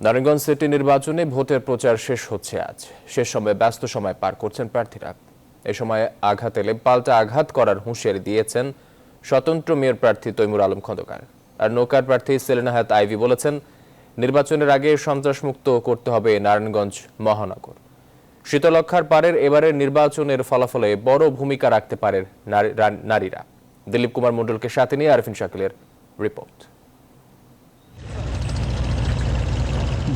Narayanganj city নির্বাচনে ভোটের প্রচার শেষ হচ্ছে আজ। শেষ সময়ে ব্যস্ত সময় পার করছেন প্রার্থীরা। এ সময় আঘাত এলে পাল্টা আঘাত করার হুঁশিয়ারি দিয়েছেন স্বতন্ত্র মেয়র প্রার্থী তৈমুর আলম খন্দকার। আর নৌকার প্রার্থী সেলিনা হায়াত আইভি বলেছেন, নির্বাচনের আগে সন্ত্রাসমুক্ত করতে হবে নারায়ণগঞ্জ মহানগর। শীতলক্ষার পারের এবারের নির্বাচনের ফলাফলে বড় ভূমিকা রাখতে পারে নারীরা। দিলীপ কুমার মণ্ডলকে সাথে নিয়ে আরফিন শাকিলের রিপোর্ট।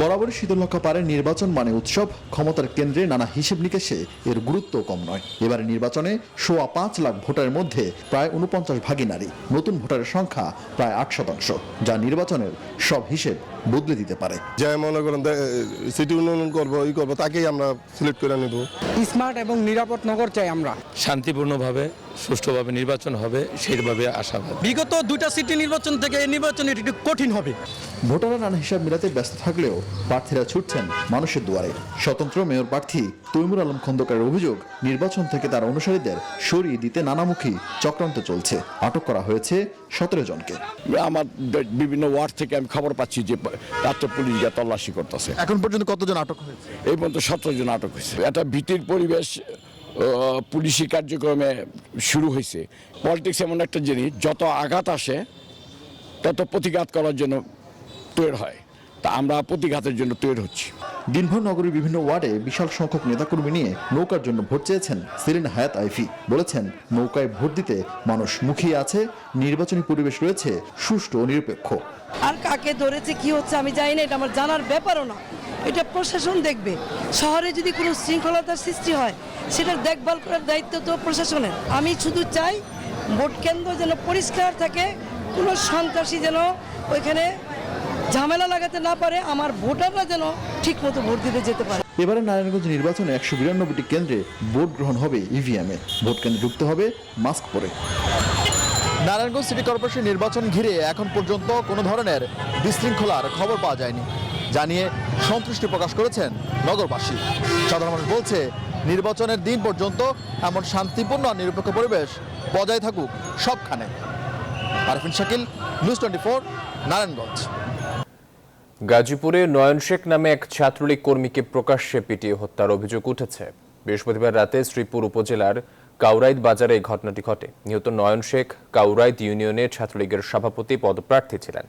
বরাবরই শীতলক্ষা পারের নির্বাচন মানে উৎসব, ক্ষমতার কেন্দ্রে নানা হিসেব নিকেশে এর গুরুত্ব কম নয়। এবারে নির্বাচনে ৫.৫ লাখ ভোটারের মধ্যে প্রায় ৪৯ ভাগই নারী। নতুন ভোটারের সংখ্যা প্রায় ৮%, যা নির্বাচনের সব হিসেব বদলে দিতে পারে। যে মনে করেন সিটি উন্নয়ন করবো তাকেই আমরা সিলেক্ট করে নেব। স্মার্ট এবং নিরাপদ নগর চাই আমরা। শান্তিপূর্ণভাবে সুষ্ঠুভাবে নির্বাচন হবে সেইভাবে আশাবাদ। বিগত 2টা সিটি নির্বাচন থেকে এই নির্বাচন একটু কঠিন হবে। ভোটাররা নানা হিসাব মিলাতে ব্যস্ত থাকলেও প্রার্থীরা ছুটছেন মানুষের দুয়ারে। স্বতন্ত্র মেয়র প্রার্থী তৈমুর আলম খন্দকারের অভিযোগ, নির্বাচন থেকে তার অনুসারীদের সরিয়ে দিতে নানামুখী চক্রান্ত চলছে। আটক করা হয়েছে 17 জনকে। আমার বিভিন্ন ওয়ার্ড থেকে আমি খবর পাচ্ছি যে রাত্রে পুলিশ গিয়ে তল্লাশি করতেছে। এখন পর্যন্ত কতজন আটক হয়েছে? এই পর্যন্ত 17 জন আটক হয়েছে। একটা ভীতির পরিবেশ পুলিশি কার্যক্রমে শুরু হয়েছে। পলিটিক্স এমন একটা জিনিস, যত আঘাত আসে তত প্রতিঘাত করার জন্য তৈরি হয়। তা আমরা প্রতিঘাতের জন্য তৈরি হচ্ছি। দিনভর নগরীর বিভিন্ন ওয়ার্ডে বিশাল সংখ্যক নেতাকর্মী নিয়ে নৌকার জন্য ভোট চেয়েছেন সেলিনা হায়াত আইভি। বলেছেন, নৌকায় ভোট দিতে মানুষ মুখিয়ে আছে, নির্বাচনী পরিবেশ রয়েছে সুষ্ঠু ও নিরপেক্ষ। আর কাকে ধরেছে কি হচ্ছে আমি জানি না, এটা আমার জানার ব্যাপারও না। এটা প্রশাসন দেখবে। শহরে যদি কোনো শৃঙ্খলতার সৃষ্টি হয় সেটার দেখভাল করার দায়িত্ব তো প্রশাসনের। আমি শুধু চাই ভোট কেন্দ্র যেন পরিষ্কার থাকে, কোনো সন্ত্রাসী যেন ওইখানে ঝামেলা লাগাতে না পারে, আমার ভোটাররা যেন ঠিক মতো ভোট দিতে যেতে পারে। এবারে নারায়ণগঞ্জ নির্বাচনে 192টি কেন্দ্রে ভোট গ্রহণ হবে ইভিএমে। ভোট কেন্দ্রে ঢুকতে হবে মাস্ক পরে। নারায়ণগঞ্জ সিটি কর্পোরেশন নির্বাচন ঘিরে এখন পর্যন্ত কোনো ধরনের বিশৃঙ্খলার খবর পাওয়া যায়নি, জানিয়ে সন্তুষ্টি প্রকাশ করেছেন নগরবাসী। সাধারণ মানুষ বলছে, নির্বাচনের দিন পর্যন্ত এমন শান্তিপূর্ণ আর নিরপেক্ষ পরিবেশ বজায় থাকুক সবখানে। আরফিন শাকিল, নিউজ 24, নারায়ণগঞ্জ। গাজীপুরে নয়ন শেখ নামে এক ছাত্রলীগ কর্মীকে প্রকাশ্যে পিটিয়ে হত্যার অভিযোগ উঠেছে। বৃহস্পতিবার রাতে শ্রীপুর উপজেলার কাউরাইদ বাজারে এই ঘটনাটি ঘটে। নিহত নয়ন শেখ কাউরাইদ ইউনিয়নের ছাত্রলীগের সভাপতি পদপ্রার্থী ছিলেন।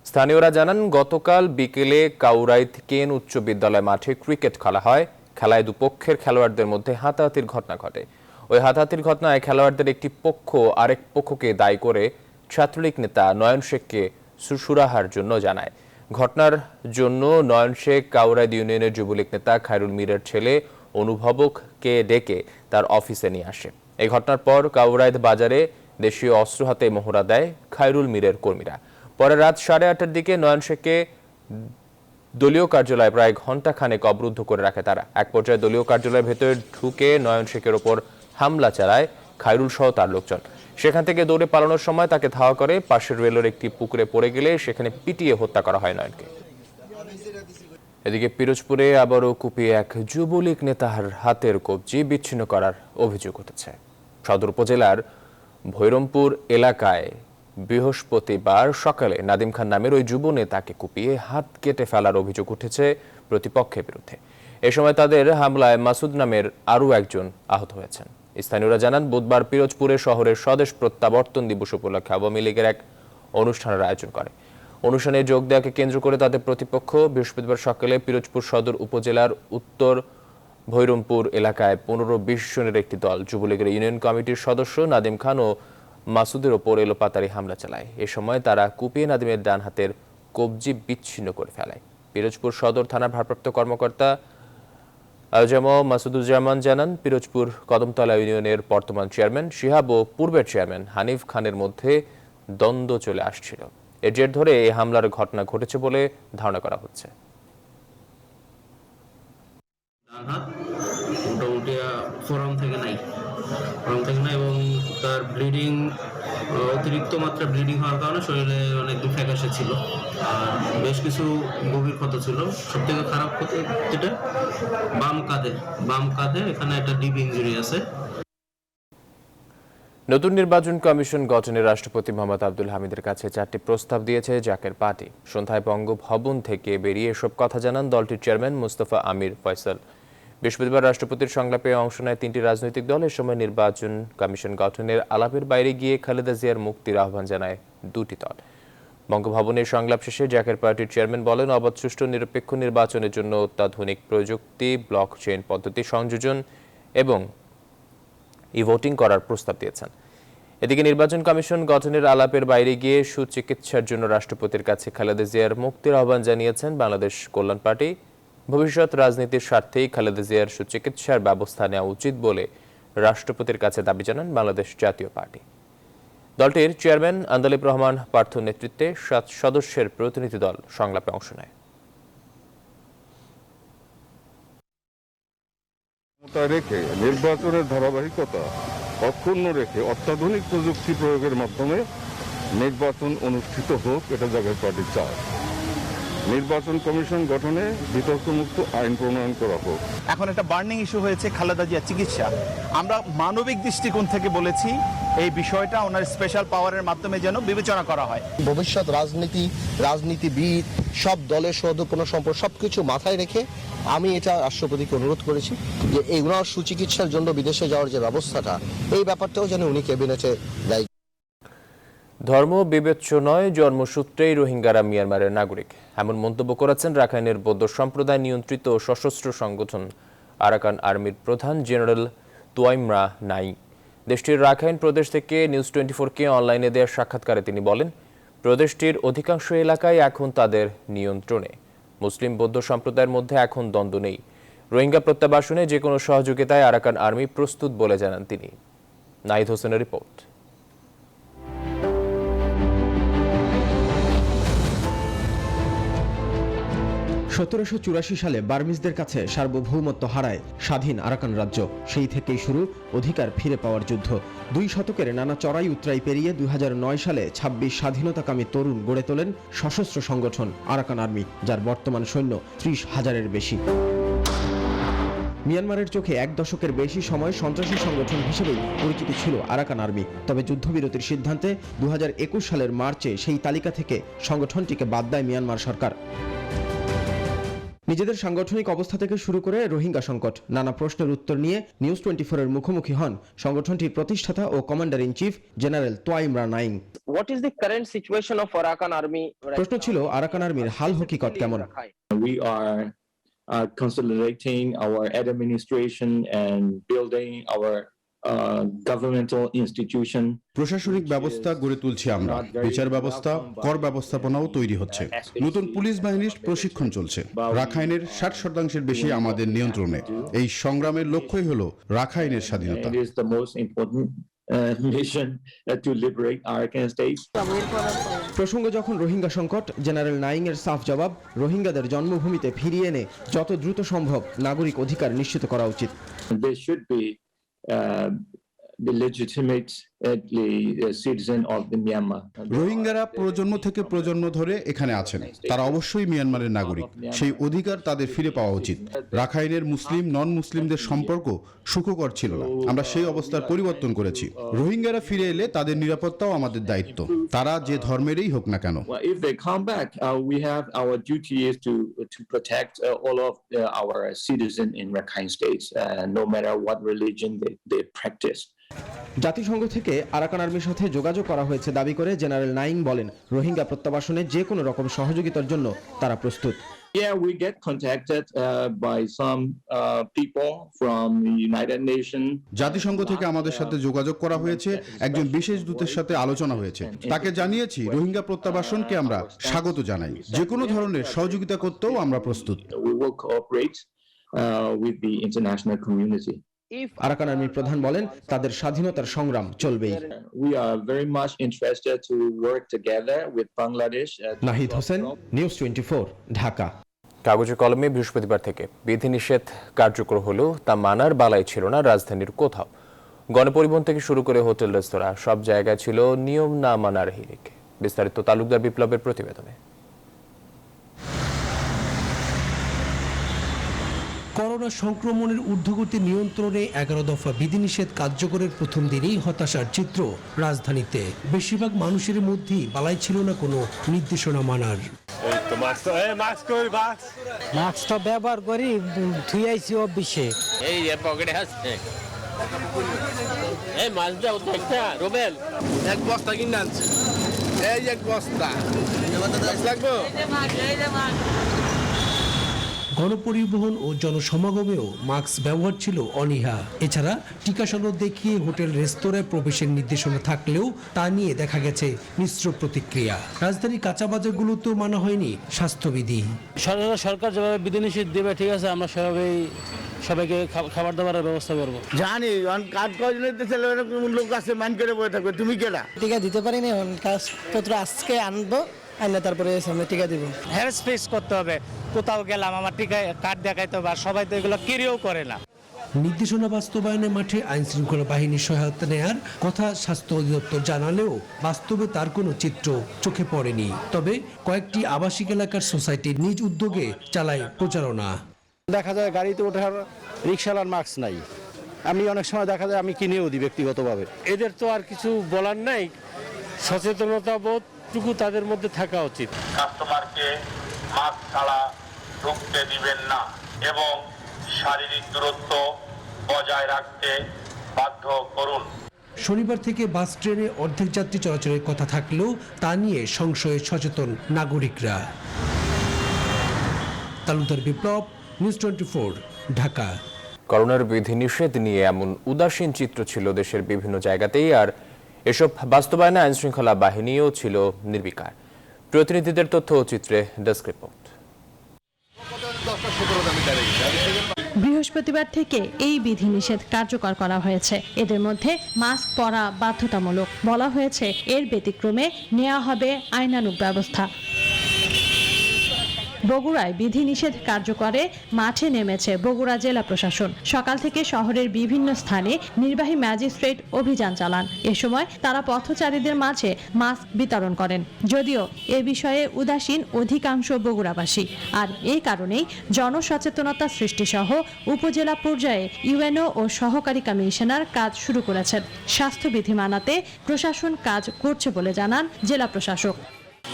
স্থানীয়রা জানান, গতকাল বিকেলে কাউরাইদ কেন উচ্চ বিদ্যালয় মাঠে ক্রিকেট খেলা হয়। খেলায় দুপক্ষের খেলোয়াড়দের মধ্যে হাতাহাতির ঘটনা ঘটে। ওই হাতাহাতির ঘটনায় খেলোয়াড়দের একটি পক্ষ আরেক পক্ষকে দায়ী করে ছাত্রলীগ নেতা নয়ন শেখকে সুরাহার জন্য জানায়। ঘটনার জন্য নয়ন শেখ কাউরাইদ ইউনিয়নের যুবলীগ নেতা খায়রুল মীরের ছেলে অনুভবককে ডেকে তার অফিসে নিয়ে আসে। এই ঘটনার পর কাউরাইদ বাজারে দেশীয় অস্ত্র হাতে মহড়া দেয় খায়রুল মীরের কর্মীরা। পরে রাত 8:30টার দিকে নয়ন শেখকে দলীয় কার্যালয়ে প্রায় ঘণ্টাখানেক অবরুদ্ধ করে রাখে তারা। এক পর্যায়ে দলীয় কার্যালয়ের ভেতরে ঢুকে নয়ন শেখের ওপর হামলা চালায় খায়রুল সহ তার লোকজন। সেখান থেকে দৌড়ে পালানোর সময় তাকে ধাওয়া করে পাশের রেলের একটি পুকুরে পড়ে গেলে সেখানে পিটিয়ে হত্যা করা হয় নয়নকে। এদিকে পিরোজপুরে আবারও কুপিয়ে এক যুবলীগ নেতার হাতের কবজি বিচ্ছিন্ন করার অভিযোগ উঠেছে। সদর উপজেলার ভৈরমপুর এলাকায় বৃহস্পতিবার সকালে নাদিম খান নামের ওই যুব নেতাকে কুপিয়ে হাত কেটে ফেলার অভিযোগ উঠেছে প্রতিপক্ষের বিরুদ্ধে। এ সময় তাদের হামলায় মাসুদ নামের আরও একজন আহত হয়েছেন। স্থানীয়রা জানান, বুধবার পিরোজপুরে শহরের স্বদেশ প্রত্যাবর্তন দিবস উপলক্ষে আওয়ামী লীগের এক অনুষ্ঠানের আয়োজন করে। অনুষ্ঠানে যোগ দেওয়াকে কেন্দ্র করে তাদের প্রতিপক্ষ বৃহস্পতিবার সকালে পিরোজপুর সদর উপজেলার উত্তর ভৈরমপুর এলাকায় 15-20 জনের একটি দল যুবলীগের ইউনিয়ন কমিটির সদস্য নাদিম খান ও মাসুদের ওপর এলোপাতাড়ি হামলা চালায়। এ সময় তারা কুপিয়ে নাদিমের ডান হাতের কবজি বিচ্ছিন্ন করে ফেলায়। পিরোজপুর সদর থানার ভারপ্রাপ্ত কর্মকর্তা মাসুদুজ্জামান জানান, পিরোজপুর কদমতলা ইউনিয়নের বর্তমান চেয়ারম্যান শিহাব ও পূর্বের চেয়ারম্যান হানিফ খানের মধ্যে দ্বন্দ্ব চলে আসছিল। এর জের ধরে এই হামলার ঘটনা ঘটেছে বলে ধারণা করা হচ্ছে। মোটামুটি ফোরাম থেকে নাই এবং তার ব্লিডিং, অতিরিক্ত মাত্রা ব্লিডিং হওয়ার কারণে শরীরে অনেক ফ্যাকাশে ছিল আর বেশ কিছু গভীর ক্ষত ছিল। সব থেকে খারাপ ক্ষত যেটা বাম কাঁধে এখানে একটা ডিপ ইঞ্জুরি আছে। নতুন নির্বাচন কমিশন গঠনে রাষ্ট্রপতি মোহাম্মদ আব্দুল হামিদের কাছে 4টি প্রস্তাব দিয়েছে জাকের পার্টি। সন্ধ্যায় বঙ্গভবন থেকে বেরিয়ে এসব কথা জানান দলটির চেয়ারম্যান মুস্তফা আমির ফয়সাল। বৃহস্পতিবার রাষ্ট্রপতির সংলাপে অংশ নেয় 3টি রাজনৈতিক দল। এ সময় নির্বাচন কমিশন গঠনের আলাপের বাইরে গিয়ে খালেদা জিয়ার মুক্তির আহ্বান জানায় 2টি দল। বঙ্গভবনের সংলাপ শেষে জাকের পার্টির চেয়ারম্যান বলেন, অবাধ, সুষ্ঠু, নিরপেক্ষ নির্বাচনের জন্য অত্যাধুনিক প্রযুক্তি, ব্লক চেইন পদ্ধতি সংযোজন এবং ভোটিং করার প্রস্তাব দিয়েছেন। এদিকে নির্বাচন কমিশন গঠনের আলাপের বাইরে গিয়ে সুচিকিৎসার জন্য রাষ্ট্রপতির কাছে খালেদা জিয়ার মুক্তির আহ্বান জানিয়েছেন বাংলাদেশ কল্যাণ পার্টি। ভবিষ্যৎ রাজনীতির স্বার্থেই খালেদা জিয়ার সুচিকিৎসার ব্যবস্থা নেওয়া উচিত বলে রাষ্ট্রপতির কাছে দাবি জানান বাংলাদেশ জাতীয় পার্টি। দলটির চেয়ারম্যান আন্দালিব রহমান পার্থ নেতৃত্বে 7 সদস্যের প্রতিনিধি দল সংলাপে অংশ নেয়। রেখে নির্বাচনের ধারাবাহিকতা অক্ষুণ্ণ রেখে অত্যাধুনিক প্রযুক্তি প্রয়োগের মাধ্যমে নির্বাচন অনুষ্ঠিত হোক, এটা জাকের পার্টি চায়। নির্বাচন কমিশন গঠনে বিতর্কমুক্ত আইন প্রণয়ন করা হোক। এখন একটা বার্নিং ইস্যু হয়েছে খালেদা জিয়া চিকিৎসা। আমরা মানবিক দৃষ্টিকোণ থেকে বলেছি এই বিষয়টা ওনার স্পেশাল পাওয়ারের মাধ্যমে যেন বিবেচনা করা হয়। ভবিষ্যৎ রাজনীতিবিদ, সব দলের সৌহার্দ্যপূর্ণ সম্পর্ক সবকিছু মাথায় রেখে আমি এটা রাষ্ট্রপতিকে অনুরোধ করেছি যে এই ওনার সুচিকিৎসার জন্য বিদেশে যাওয়ার যে ব্যবস্থাটা, এই ব্যাপারটাও যেন উনি ক্যাবিনেটে দেয়। ধর্ম বিবেচ্য নয়, জন্মসূত্রেই রোহিঙ্গারা মিয়ানমারের নাগরিক, এমন মন্তব্য করেছেন রাখাইনের বৌদ্ধ সম্প্রদায় নিয়ন্ত্রিত সশস্ত্র সংগঠন আরাকান আর্মির প্রধান জেনারেল তোয়াইমরা নাই। দেশটির রাখাইন প্রদেশ থেকে নিউজ 24-কে অনলাইনে দেওয়া সাক্ষাৎকারে তিনি বলেন, প্রদেশটির অধিকাংশ এলাকায় এখন তাদের নিয়ন্ত্রণে। মুসলিম বৌদ্ধ সম্প্রদায়ের মধ্যে এখন দ্বন্দ্ব নেই। রোহিঙ্গা প্রত্যাবাসনে যে কোনো সহযোগিতায় আরাকান আর্মি প্রস্তুত বলে জানান তিনি। নাহিদ হোসেনের রিপোর্ট। 1784 সালে বার্মিজদের কাছে সার্বভৌমত্ব হারায় স্বাধীন আরাকান রাজ্য। সেই থেকেই শুরু অধিকার ফিরে পাওয়ার যুদ্ধ। 2 শতকের নানা চড়াই উতরাই পেরিয়ে 2009 সালে 26 স্বাধীনতাকামী তরুণ গড়ে তোলেন সশস্ত্র সংগঠন আরাকান আর্মি, যার বর্তমান সৈন্য 30,000-এর বেশি। মিয়ানমারের চোখে 1 দশকের বেশি সময় সন্ত্রাসী সংগঠন হিসেবেই পরিচিতি ছিল আরাকান আর্মি। তবে যুদ্ধবিরতির সিদ্ধান্তে 2021 সালের মার্চে সেই তালিকা থেকে সংগঠনটিকে বাদ দেয় মিয়ানমার সরকার। নিজেদের সাংগঠনিক অবস্থা থেকে শুরু করে রোহিঙ্গা সংকট, নানা প্রশ্নের উত্তর নিয়ে নিউজ 24-এর মুখোমুখি হন সংগঠনটির প্রতিষ্ঠাতা ও commander in chief general Twan Mrat Naing. প্রশ্ন ছিল, আরাকান আর্মির হাল হকিকত কেমন? consolidating our administration and building our governmental institution. প্রশাসনিক ব্যবস্থা গড়ে তুলছি আমরা, বিচার ব্যবস্থা, কর ব্যবস্থাপনাও তৈরি হচ্ছে, নতুন পুলিশ বাহিনীর প্রশিক্ষণ চলছে। রাখাইনের 60% বেশি আমাদের নিয়ন্ত্রণে। এই সংগ্রামের লক্ষ্যই হলো রাখাইনের স্বাধীনতা। প্রসঙ্গ যখন রোহিঙ্গা সংকট, জেনারেল নাইং এর সাফ জবাব, রোহিঙ্গাদের জন্মভূমিতে ফিরিয়ে এনে যত দ্রুত সম্ভব নাগরিক অধিকার নিশ্চিত করা উচিত। রোহিঙ্গারা প্রজন্ম থেকে প্রজন্ম ধরে এখানে আছেন, তারা অবশ্যই মিয়ানমারের নাগরিক। সেই অধিকার তাদের ফিরে পাওয়া উচিত। রাখাইনের মুসলিম নন মুসলিমদের সম্পর্ক সুখকর ছিল না, আমরা সেই অবস্থার পরিবর্তন করেছি। রোহিঙ্গারা ফিরে এলে তাদের নিরাপত্তাও আমাদের দায়িত্ব, তারা যে ধর্মেরই হোক না কেন। জাতিসংঘ থেকে আরাকান আর্মির সাথে যোগাযোগ করা হয়েছে দাবি করে জেনারেল নাইং বলেন, রোহিঙ্গা প্রত্যাবাসনে যে কোনো রকম সহযোগিতার জন্য তারা প্রস্তুত। Yeah, we get contacted by some people from the United Nations. জাতিসংঘ থেকে আমাদের সাথে যোগাযোগ করা হয়েছে, একজন বিশেষ দূতের সাথে আলোচনা হয়েছে। তাকে জানিয়েছি রোহিঙ্গা প্রত্যাবাসনকে আমরা স্বাগত জানাই, যে কোনো ধরনের সহযোগিতা করতেও আমরা প্রস্তুত। We will cooperate with the international community. Arakan আর্মির প্রধান বলেন, তাদের স্বাধীনতার সংগ্রাম চলবেই। We are very much interested to work together with Bangladesh. Nahid Hossain, news 24, Dhaka. কাগজে কলমে বৃহস্পতিবার থেকে বিধিনিষেধ কার্যকর হলেও তা মানার বালাই ছিল না রাজধানীর কোথাও। গণপরিবহন থেকে শুরু করে হোটেল, রেস্তোরাঁ, সব জায়গায় ছিল নিয়ম না মানার হিড়িক। বিস্তারিত তালুকদার বিপ্লবের প্রতিবেদনে। করোনা সংক্রমণের ঊর্ধ্বগতি নিয়ন্ত্রণে 11 দফা বিধিনিষেধ কার্যকরের প্রথম দিনেই হতাশার চিত্র রাজধানীতে। বেশিরভাগ মানুষের মধ্যেই বালাই ছিল না কোনো নির্দেশনা মানার। মাস্কটা ব্যবহার করি ধুই আইছি অফিসে। এই পকেটে আছে এই মাছ দাও একটা রোবেল এক বস্তা কিনে আনছে এই এক বস্তা লাগবে। গণপরিবহন ও জনসমাগমেও মাস্ক ব্যবহার ছিল অনীহা। এছাড়া টিকা সনদ দেখিয়ে হোটেল রেস্তোরাঁয় প্রবেশের নির্দেশনা থাকলেও তা নিয়ে দেখা গেছে মিশ্র প্রতিক্রিয়া। রাজধানীর কাঁচা বাজারগুলোতেও মানা হয়নি স্বাস্থ্যবিধি। সরকার যেভাবে বিধিনিষেধ দেবে ঠিক আছে, আমরা সেভাবেই সবাইকে খাবার দাবারের ব্যবস্থা করবো। জানি কাজ লোক আছে মান করে বসে থাকবে, তুমি কেনা টিকা দিতে পারিনি, কাগজপত্র আজকে আনবো, আনলে তারপরে সামনে টিকা দিব। হেলথ স্পেস করতে হবে, কোথাও গেলাম আমার টিকা কার্ড দেখাইতে হবে, আর সবাই তো এগুলো কেরিও করে না। নির্দেশনা বাস্তবায়নের মাঠে আইন শৃঙ্খলা বাহিনীর সহায়তা নেয়ার কথা স্বাস্থ্য অধিদপ্তর জানালেও বাস্তবে তার কোনো চিত্র চোখে পড়েনি। তবে কয়েকটি আবাসিক এলাকার সোসাইটির নিজ উদ্যোগে চালায় প্রচারণা। দেখা যায় গাড়িতে ওঠার রিক্সাওয়ালার মাস্ক নাই, আমি অনেক সময় দেখা যায় আমি কিনেও দিই ব্যক্তিগতভাবে। এদের তো আর কিছু বলার নাই, সচেতনতা বোধটুকু তাদের মধ্যে থাকা উচিত। কাস্টমারকে মাস্ক ছাড়া ঢুকতে দিবেন না এবং শারীরিক দূরত্ব বজায় রাখতে বাধ্য করুন। শনিবার থেকে বাস ট্রেনে অর্ধেক যাত্রী চলাচলের কথা থাকলেও তা নিয়ে সংশয়ে সচেতন নাগরিকরা। তালুকদার বিপ্লব, নিউজ 24, ঢাকা। করোনার বিধিনিষেধ নিয়ে এমন উদাসীন চিত্র ছিল দেশের বিভিন্ন জায়গাতেই, আর এসব বাস্তবায়নে আইনশৃঙ্খলা বাহিনীও ছিল নির্বিকার। প্রতিনিধিদের তথ্য ও চিত্রে ডেস্ক রিপোর্ট। বৃহস্পতিবার থেকে এই বিধিনিষেধ কার্যকর করা হয়েছে। এদের মধ্যে মাস্ক পরা বাধ্যতামূলক। বলা হয়েছে এর ব্যতিক্রমে নেওয়া হবে আইনানুগ ব্যবস্থা। বগুড়ায় বিধিনিষেধ কার্যকরে মাঠে নেমেছে বগুড়া জেলা প্রশাসন। সকাল থেকে শহরের বিভিন্ন স্থানে নির্বাহী ম্যাজিস্ট্রেট অভিযান চালান। এ সময় তারা পথচারীদের মাঝে মাস্ক বিতরণ করেন। যদিও এ বিষয়ে উদাসীন অধিকাংশ বগুড়াবাসী, আর এই কারণেই জনসচেতনতা সৃষ্টি সহ উপজেলা পর্যায়ে ইউএনও ও সহকারী কমিশনার কাজ শুরু করেছেন। স্বাস্থ্যবিধি মানাতে প্রশাসন কাজ করছে বলে জানান জেলা প্রশাসক।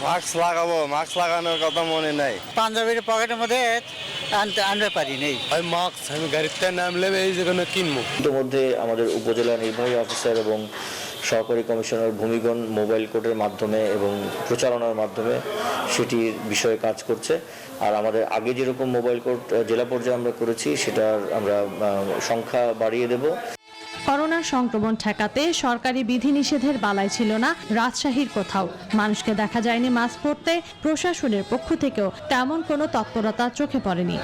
মাস্ক লাগাবো, মাস্ক লাগানোর কথা মনে নাই, পাঞ্জাবির পকেটের মধ্যে আনতে পারি নেই। মাস্ক আমি গাড়িতে নামলে এই যেখানে কিনবো। ইতিমধ্যে আমাদের উপজেলা নির্বাহী অফিসার এবং সহকারী কমিশনার ভূমিগণ মোবাইল কোর্টের মাধ্যমে এবং প্রচারণার মাধ্যমে সেটির বিষয়ে কাজ করছে। আর আমাদের আগে যেরকম মোবাইল কোর্ট জেলা পর্যায়ে আমরা করেছি, সেটার আমরা সংখ্যা বাড়িয়ে দেব। করোনার সংক্রমণ ঠেকাতে সরকারি বিধিনিষেধের বালাই ছিল না রাজশাহীর কোথাও। মানুষকে দেখা যায়নি মাস্ক পরতে, প্রশাসনের পক্ষ থেকেও তেমন কোনো তৎপরতা চোখে পড়েনি।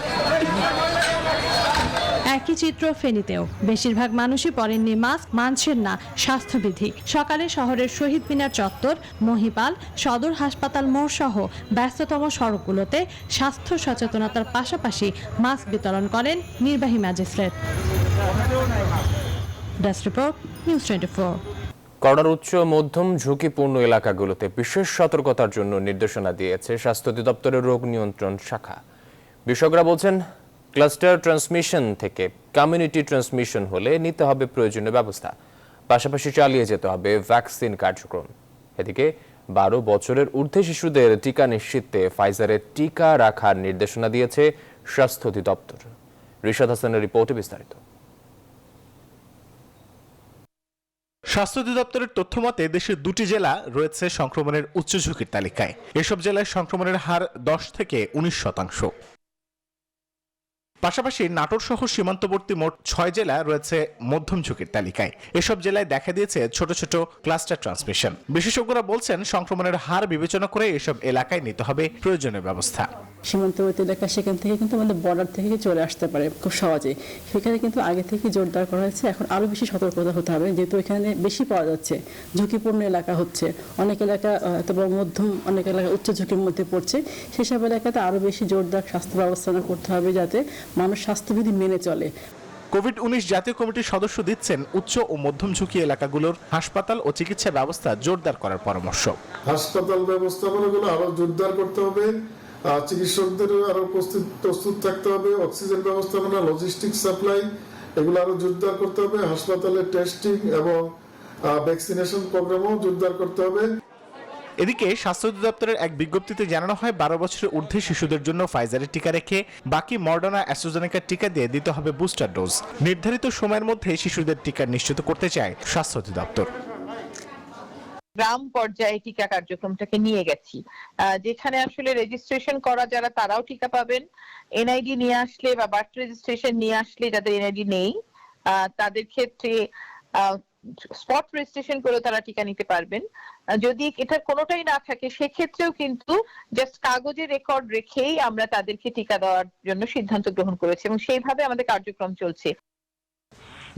একই চিত্র ফেনীতেও। বেশিরভাগ মানুষই পরেননি মাস্ক, মানছেন না স্বাস্থ্যবিধি। সকালে শহরের শহীদ মিনার চত্বর, মহিপাল, সদর হাসপাতাল মোড় সহ ব্যস্ততম সড়কগুলোতে স্বাস্থ্য সচেতনতার পাশাপাশি মাস্ক বিতরণ করেন নির্বাহী ম্যাজিস্ট্রেট। Desk report, news 24। করোনার উচ্চ মধ্যম ঝুঁকিপূর্ণ এলাকাগুলোতে বিশেষ সতর্কতার জন্য নির্দেশনা দিয়েছে স্বাস্থ্য অধিদপ্তরের রোগ নিয়ন্ত্রণ শাখা। বিশেষজ্ঞরা বলছেন, ক্লাস্টার ট্রান্সমিশন থেকে কমিউনিটি ট্রান্সমিশন হলে নিতে হবে প্রয়োজনীয় ব্যবস্থা, পাশাপাশি চালিয়ে যেতে হবে ভ্যাকসিন কার্যক্রম। এদিকে 12 বছরের ঊর্ধ্বে শিশুদের টিকা নিশ্চিতে ফাইজারের টিকা রাখার নির্দেশনা দিয়েছে স্বাস্থ্য অধিদপ্তর। রিশাদ হাসানের রিপোর্টে বিস্তারিত। স্বাস্থ্য অধিদপ্তরের তথ্য মতে দেশের 2টি জেলা রয়েছে সংক্রমণের উচ্চ ঝুঁকির তালিকায়। এসব জেলায় সংক্রমণের হার 10 থেকে 19%। পাশাপাশি নাটোর সহ সীমান্তবর্তী মোট 6 জেলা রয়েছে মধ্যম ঝুঁকির তালিকায়। এসব জেলায় দেখা দিয়েছে ছোট ছোট ক্লাস্টার ট্রান্সমিশন। বিশেষজ্ঞরা বলছেন, সংক্রমণের হার বিবেচনা করে এসব এলাকায় নিতে হবে প্রয়োজনীয় ব্যবস্থা। সীমান্তবর্তী এলাকা, সেখান থেকে কিন্তু আমাদের বর্ডার থেকে চলে আসতে পারে খুব সহজে। সেখানে কিন্তু আগে থেকে জোরদার করা হয়েছে। এখন আরও বেশি সতর্কতা হতে হবে, যেহেতু এখানে বেশি পাওয়া যাচ্ছে, ঝুঁকিপূর্ণ এলাকা হচ্ছে। অনেক এলাকা অথবা মধ্যম, অনেক এলাকা উচ্চ ঝুঁকির মধ্যে পড়ছে। সেসব এলাকাতে আরও বেশি জোরদার স্বাস্থ্য ব্যবস্থা করতে হবে, যাতে মানুষ স্বাস্থ্যবিধি মেনে চলে। কোভিড-19 জাতীয় কমিটির সদস্য দিচ্ছেন উচ্চ ও মধ্যম ঝুঁকি এলাকাগুলোর হাসপাতাল ও চিকিৎসা ব্যবস্থা জোরদার করার পরামর্শ। হাসপাতাল ব্যবস্থাপনাগুলো আরো জোরদার করতে হবে, চিকিৎসকদেরও আরো প্রস্তুত থাকতে হবে, অক্সিজেন ব্যবস্থাপনা, লজিস্টিক সাপ্লাই এগুলো আরো জোরদার করতে হবে, হাসপাতালে টেস্টিং এবং ভ্যাকসিনেশন প্রোগ্রামও জোরদার করতে হবে। এদিকে স্বাস্থ্য অধিদপ্তরের এক বিজ্ঞপ্তিতে জানানো হয় 12 বছরের ঊর্ধ্বে শিশুদের জন্য ফাইজারের টিকা রেখে বাকি মডার্না অ্যাস্ট্রাজেনেকার টিকা দিয়ে দিতে হবে বুস্টার ডোজ। নির্ধারিত সময়ের মধ্যে শিশুদের টিকা নিশ্চিত করতে চায় স্বাস্থ্য অধিদপ্তর। গ্রাম পর্যায়ে টিকা কার্যক্রমটাকে নিয়ে গেছি, যেখানে আসলে রেজিস্ট্রেশন করা যারা তারাও টিকা পাবেন, এনআইডি নিয়ে আসলে বা বার্থ রেজিস্ট্রেশন নিয়ে আসলে যাদের এনআইডি নেই তাদের ক্ষেত্রে স্পট রেজিস্ট্রেশন করে তারা টিকা নিতে পারবেন। যদি এটার কোনোটাই না থাকে সেক্ষেত্রেও কিন্তু জাস্ট কাগজে রেকর্ড রেখেই আমরা তাদেরকে টিকা দেওয়ার জন্য সিদ্ধান্ত গ্রহণ করেছি এবং সেইভাবে আমাদের কার্যক্রম চলছে।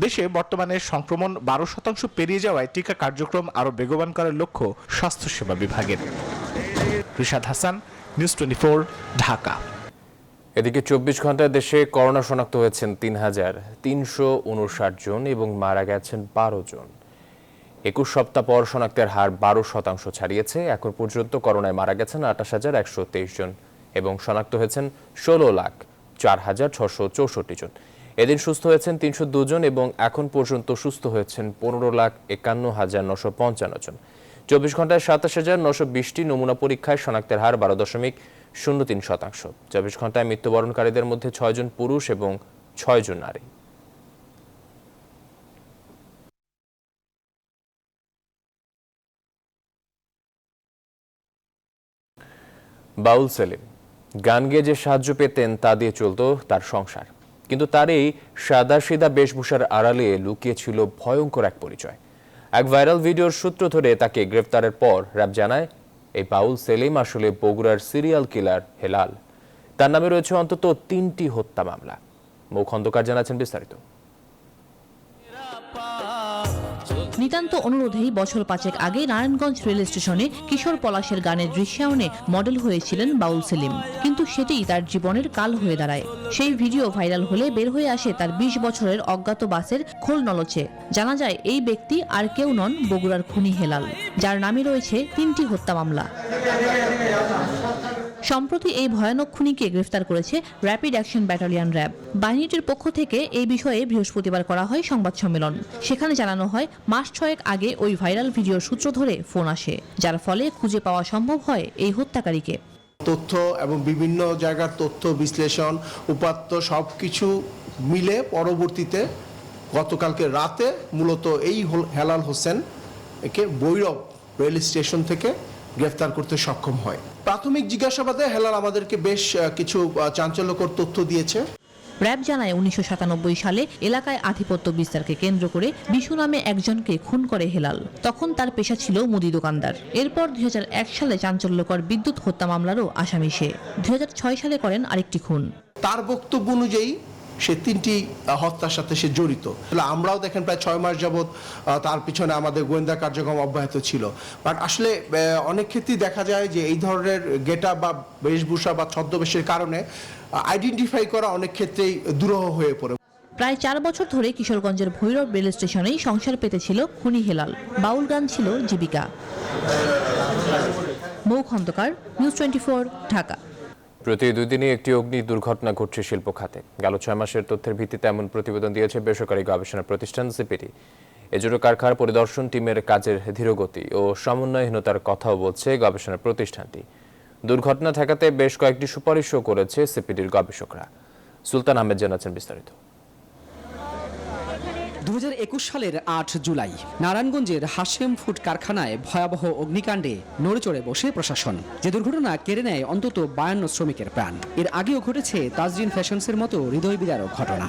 দেশে বর্তমানে সংক্রমণ 12% পেরিয়ে যাওয়ায় টিকা কার্যক্রম আরো বেগবান করার লক্ষ্য স্বাস্থ্যসেবা বিভাগের। রিশাদ হাসান, নিউজ 24, ঢাকা। এদিকে 24 ঘন্টায় দেশে করোনা শনাক্ত হয়েছেন 3,359 জন এবং মারা গেছেন 12 জন। 21 সপ্তাহ পর শনাক্তের হার 12% ছাড়িয়েছে। এখন পর্যন্ত করোনায় মারা গেছেন 28,123 জন এবং শনাক্ত হয়েছেন 16,04,664 জন। এদিন সুস্থ হয়েছেন 302 জন এবং এখন পর্যন্ত সুস্থ হয়েছেন 15,51,955 জন। 24 ঘন্টায় 27,920টি নমুনা পরীক্ষায় শনাক্তের হার 12.03%। 24 ঘন্টায় মৃত্যুবরণকারীদের মধ্যে 6 জন পুরুষ এবং 6 জন নারী। বাউল সেলিম গান গেয়ে যে সাহায্য পেতেন তা দিয়ে চলত তার সংসার, কিন্তু তার এই সাদাসিধা বেশভূষার আড়ালে লুকিয়ে ছিল ভয়ঙ্কর এক পরিচয়। এক ভাইরাল ভিডিওর সূত্র ধরে তাকে গ্রেফতারের পর র‍্যাব জানায় এই বাউল সেলিম আসলে বগুড়ার সিরিয়াল কিলার হেলাল। তার নামে রয়েছে অন্তত 3টি হত্যা মামলা। মৌ খন্দকার জানাচ্ছেন বিস্তারিত। নিতান্ত অনুরোধেই বছর 5 আগে নারায়ণগঞ্জ রেল স্টেশনে কিশোর পলাশের গানের দৃশ্যায়নে মডেল হয়েছিলেন বাউল সেলিম, কিন্তু সেটিই তার জীবনের কাল হয়ে দাঁড়ায়। সেই ভিডিও ভাইরাল হলে বের হয়ে আসে তার 20 বছরের অজ্ঞাত বাসের খোল নলচে। জানা যায় এই ব্যক্তি আর কেউ নন, বগুড়ার খুনি হেলাল, যার নামে রয়েছে 3টি হত্যা মামলা। সম্প্রতি এই ভয়ানক খুনিকে গ্রেফতার করেছে র্যাপিড অ্যাকশন ব্যাটালিয়ন র্যাব। বাহিনীটির পক্ষ থেকে এই বিষয়ে বৃহস্পতিবার করা হয় সংবাদ সম্মেলন। সেখানে জানানো হয় মাস 6 আগে ওই ভাইরাল ভিডিওর সূত্র ধরে ফোন আসে, যার ফলে খুঁজে পাওয়া সম্ভব হয় এই হত্যাকারীকে। তথ্য এবং বিভিন্ন জায়গার তথ্য বিশ্লেষণ উপাত্ত সবকিছু মিলে পরবর্তীতে গতকালকে রাতে মূলত এই হেলাল হোসেন একে ভৈরব রেল স্টেশন থেকে গ্রেফতার করতে সক্ষম হয়। প্রাথমিক জিজ্ঞাসাবাদে হেলাল আমাদেরকে বেশ কিছু চাঞ্চল্যকর তথ্য দিয়েছে। র্যাব জানায় 1997 সালে এলাকায় আধিপত্য বিস্তারকে কেন্দ্র করে বিশু নামে একজনকে খুন করে হেলাল। তখন তার পেশা ছিল মুদি দোকানদার। এরপর 2001 সালে চাঞ্চল্যকর বিদ্যুৎ হত্যা মামলারও আসামি সে। 2006 সালে করেন আরেকটি খুন। তার বক্তব্য অনুযায়ী সে 3টি হত্যার সাথে সে জড়িত। আমরাও দেখেন প্রায় 6 মাস যাবৎ তার পিছনে আমাদের গোয়েন্দা কার্যক্রম অব্যাহত ছিল। বাট আসলে অনেক ক্ষেত্রেই দেখা যায় যে এই ধরনের গেটা বা বেশভূষা বা ছদ্মবেশের কারণে আইডেন্টিফাই করা অনেক ক্ষেত্রেই দুরূহ হয়ে পড়ে। প্রায় 4 বছর ধরে কিশোরগঞ্জের ভৈরব রেল স্টেশনেই সংসার পেতেছিল খুনি হেলাল। বাউল গান ছিল জীবিকা। মৌ খন্দকার, নিউজ 24, ঢাকা। প্রতি 2 দিনে একটি অগ্নি দুর্ঘটনা ঘটছে শিল্প খাতে। গেল 6 মাসের তথ্যের ভিত্তিতে এমন প্রতিবেদন দিয়েছে বেসরকারি গবেষণা প্রতিষ্ঠান সিপিডি। এজন্য কারখানার পরিদর্শন টিমের কাজের ধীরগতি ও সমন্বয়হীনতার কথাও বলছে গবেষণা প্রতিষ্ঠানটি। দুর্ঘটনা ঠেকাতে বেশ কয়েকটি সুপারিশও করেছে সিপিডির গবেষকরা। সুলতান আহমেদ জানাচ্ছেন বিস্তারিত। 2021 সালের 8 জুলাই নারায়ণগঞ্জের হাশেম ফুড কারখানায় ভয়াবহ অগ্নিকাণ্ডে নড়েচড়ে বসে প্রশাসন। যে দুর্ঘটনা কেড়ে নেয় অন্তত 52 শ্রমিকের প্রাণ। এর আগেও ঘটেছে তাজরিন ফ্যাশনসের মতো হৃদয় বিদারক ঘটনা।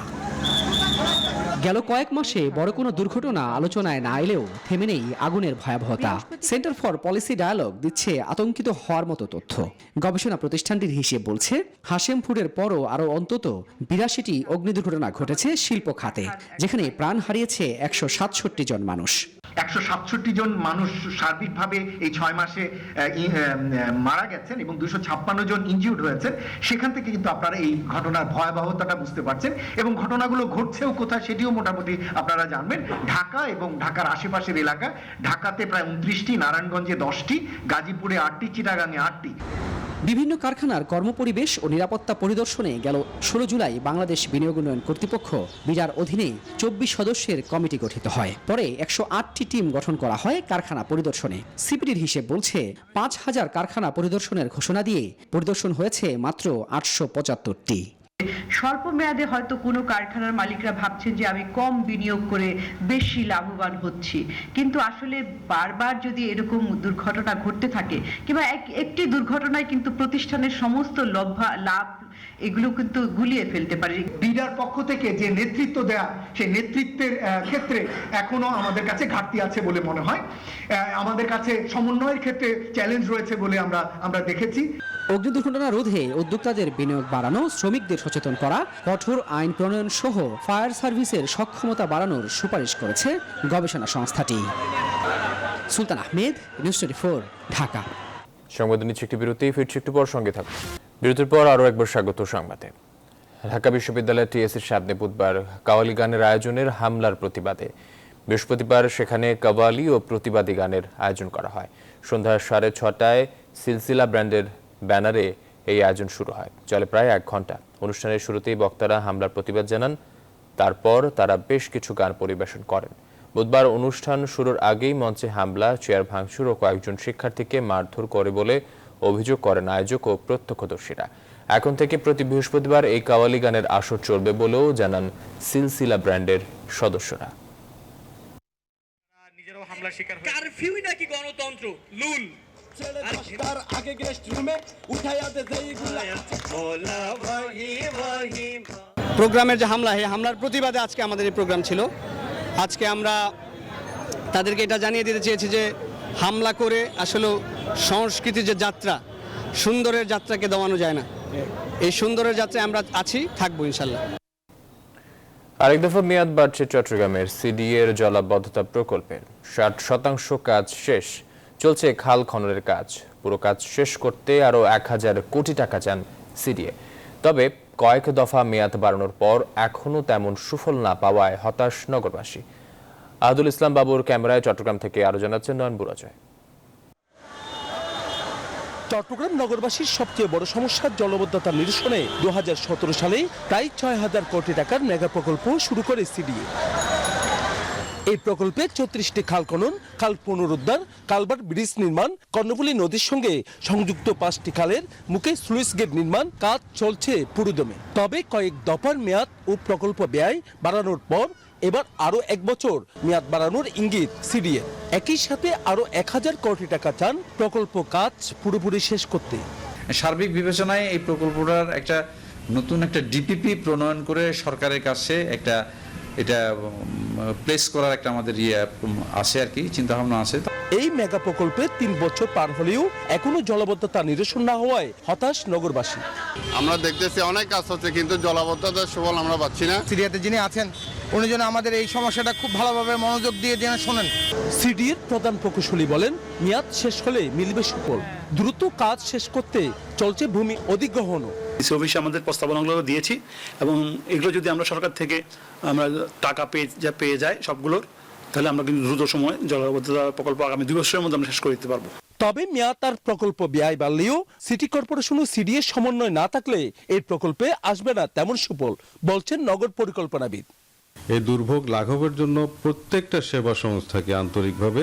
গেল কয়েক মাসে বড় কোনো দুর্ঘটনা আলোচনায় না এলেও থেমে নেই আগুনের ভয়াবহতা। সেন্টার ফর পলিসি ডায়ালগ দিচ্ছে আতঙ্কিত হওয়ার মতো তথ্য। গবেষণা প্রতিষ্ঠানটির হিসেব বলছে হাশেম ফুডের পরও আরও অন্তত 82টি অগ্নি দুর্ঘটনা ঘটেছে শিল্প খাতে, যেখানে প্রাণ হারিয়েছে 167 জন মানুষ। 167 জন মানুষ সার্বিকভাবে এই 6 মাসে মারা গেছেন এবং 256 জন ইনজিউর্ড হয়েছেন। সেখান থেকে কিন্তু আপনারা এই ঘটনার ভয়াবহতাটা বুঝতে পারছেন এবং ঘটনাগুলো ঘটছেও কোথায় সেটিও মোটামুটি আপনারা জানবেন। ঢাকা এবং ঢাকার আশেপাশের এলাকা, ঢাকাতে প্রায় 29টি, নারায়ণগঞ্জে 10টি, গাজীপুরে 8টি, চিটাগাঙে 8টি। বিভিন্ন কারখানার কর্মপরিবেশ ও নিরাপত্তা পরিদর্শনে গেল 16 জুলাই বাংলাদেশ বিনিয়োগ উন্নয়ন কর্তৃপক্ষ বিডার অধীনে 24 সদস্যের কমিটি গঠিত হয়। পরে 108টি টিম গঠন করা হয় কারখানা পরিদর্শনে। সিপিডির হিসেব বলছে 5000 কারখানা পরিদর্শনের ঘোষণা দিয়ে পরিদর্শন হয়েছে মাত্র 875টি। স্বল্প মেয়াদে হয়তো কোনো কারখানার মালিকরা ভাবছেন যে আমি কম বিনিয়োগ করে বেশি লাভবান হচ্ছি, কিন্তু আসলে বারবার যদি এরকম দুর্ঘটনা ঘটতে থাকে কিংবা একটি দুর্ঘটনায় কিন্তু প্রতিষ্ঠানের সমস্ত লাভ এগুলো কিন্তু গুলিয়ে ফেলতে পারে। বিডার পক্ষ থেকে যে নেতৃত্ব দেয়া, সেই নেতৃত্বের ক্ষেত্রে এখনো আমাদের কাছে ঘাটতি আছে বলে মনে হয়। আমাদের কাছে সমন্বয়ের ক্ষেত্রে চ্যালেঞ্জ রয়েছে বলে আমরা দেখেছি। অগ্নি দুর্ঘটনা রোধে উদ্যোক্তাদের বিনিয়োগ বাড়ানো, শ্রমিকদের সচেতন করা, কঠোর আইন প্রণয়ন সহ ফায়ার সার্ভিসের সক্ষমতা বাড়ানোর সুপারিশ করেছে গবেষণা সংস্থাটি। সুলতান আহমেদ, নিউজ 24, ঢাকা। সংবাদ নিচ্ছে একটি বিরতি, ফিরছি একটু পর, সঙ্গে থাকুন। বিরতির পর আরও একবার স্বাগত সংবাদে। ঢাকা বিশ্ববিদ্যালয় টিএসসির সামনে বুধবার কাওয়ালি গানের আয়োজনের হামলার প্রতিবাদে বৃহস্পতিবার সেখানে কাওয়ালি ও প্রতিবাদী গানের আয়োজন করা হয়। সন্ধ্যা 6:30টায় সিলসিলা ব্র্যান্ডের ব্যানারে এই আয়োজন শুরু হয়, চলে প্রায় 1 ঘন্টা। অনুষ্ঠানের শুরুতেই বক্তারা হামলার প্রতিবাদ জানান, তারপর তারা বেশ কিছু গান পরিবেশন করেন। বুধবার অনুষ্ঠান শুরুর আগেই মঞ্চে হামলা, চেয়ার ভাঙচুর ও কয়েকজন শিক্ষার্থীকে মারধর করে বলে অভিযোগ করেন আয়োজক ও প্রত্যক্ষদর্শীরা। এখন থেকে প্রতি বৃহস্পতিবার এই কাওয়ালি গানের আসর চলবে বলেও জানান সিলসিলা ব্র্যান্ডের সদস্যরা। কারফিউ নাকি গণতন্ত্র লুল প্রোগ্রামের যে হামলা, এই হামলার প্রতিবাদে আজকে আমাদের এই প্রোগ্রাম ছিল। আজকে আমরা তাদেরকে এটা জানিয়ে দিতে চেয়েছি যে হামলা করে আসলে সংস্কৃতির যে যাত্রা, সুন্দরের যাত্রাকে দমানো যায় না। এই সুন্দরের যাত্রায় আমরা আছি, থাকবো ইনশাল্লাহ। আরেক দফা মেয়াদ বাড়ছে চট্টগ্রামের সিডিএর জলাবদ্ধতা প্রকল্পের। 60% কাজ শেষ, চলছে খাল খননের কাজ। পুরো কাজ শেষ করতে আরও 1000 কোটি টাকা চান সিডিএ। তবে কয়েক দফা মেয়াদ বাড়ানোর পর এখনও তেমন সুফল না পাওয়ায় হতাশ নগরবাসী। আহদুল ইসলাম বাবুর ক্যামেরায় চট্টগ্রাম থেকে আরও জানাচ্ছেন নয়ন বুরাজয়। চট্টগ্রাম নগরবাসীর সবচেয়ে বড় সমস্যা জলাবদ্ধতা নিরসনে 2017 সালে প্রায় 6000 কোটি টাকার মেগা প্রকল্প শুরু করে সিডিএ। এই প্রকল্পে 34টি খাল খনন, খাল পুনরুদ্ধার, কালভার্ট ব্রিজ নির্মাণ, কর্ণফুলী নদীর সঙ্গে সংযুক্ত 5টি খালের মুখে স্লুইস গেট নির্মাণ কাজ চলছে পুরোদমে। তবে কয়েক দফার মেয়াদ ও প্রকল্প ব্যয় বাড়ানোর পর এবার আরো 1 বছর মেয়াদ বাড়ানোর ইঙ্গিত সিডিএ। একই সাথে আরো 1000 কোটি টাকা চান প্রকল্প কাজ পুরোপুরি শেষ করতে। সার্বিক বিবেচনায় এই প্রকল্পটার নতুন একটা ডিপিপি প্রণয়ন করে সরকারের কাছে এটা প্লেস করার আমাদের আছে আর কি, চিন্তা ভাবনা আছে। এই মেগা প্রকল্পে 3 বছর পার হলেও এখনো জলাবদ্ধতা নিরসন না হওয়ায় হতাশ নগরবাসী। আমরা দেখতেছি অনেক কাজ হচ্ছে, কিন্তু জলাবদ্ধতার সুফল আমরা পাচ্ছি না। সিডিএতে যিনি আছেন উনি যেন আমাদের এই সমস্যাটা খুব ভালোভাবে মনোযোগ দিয়ে শোনেন। সিডিএর প্রধান প্রকৌশলী বলেন, মেয়াদ শেষ হলে মিলবে সুফল। দ্রুত কাজ শেষ করতে চলছে ভূমি অধিগ্রহণও। অফিসে আমাদের প্রস্তাবনাগুলো দিয়েছি এবং এগুলো যদি আমরা সরকার থেকে আমরা টাকা পেয়ে যাই সবগুলোর, তাহলে আমরা কিন্তু দ্রুত সময় জলাবদ্ধতা প্রকল্প আগামী 2 বছরের মধ্যে আমরা শেষ করে দিতে পারবো। তবে মেয়াদ আর প্রকল্প ব্যয় বাড়লেও সিটি কর্পোরেশন ও সিডিএ সমন্বয় না থাকলে এই প্রকল্পে আসবে না তেমন সুফল, বলছেন নগর পরিকল্পনাবিদ। এই দুর্ভোগ লাঘবের জন্য প্রত্যেকটা সেবা সংস্থাকে আন্তরিকভাবে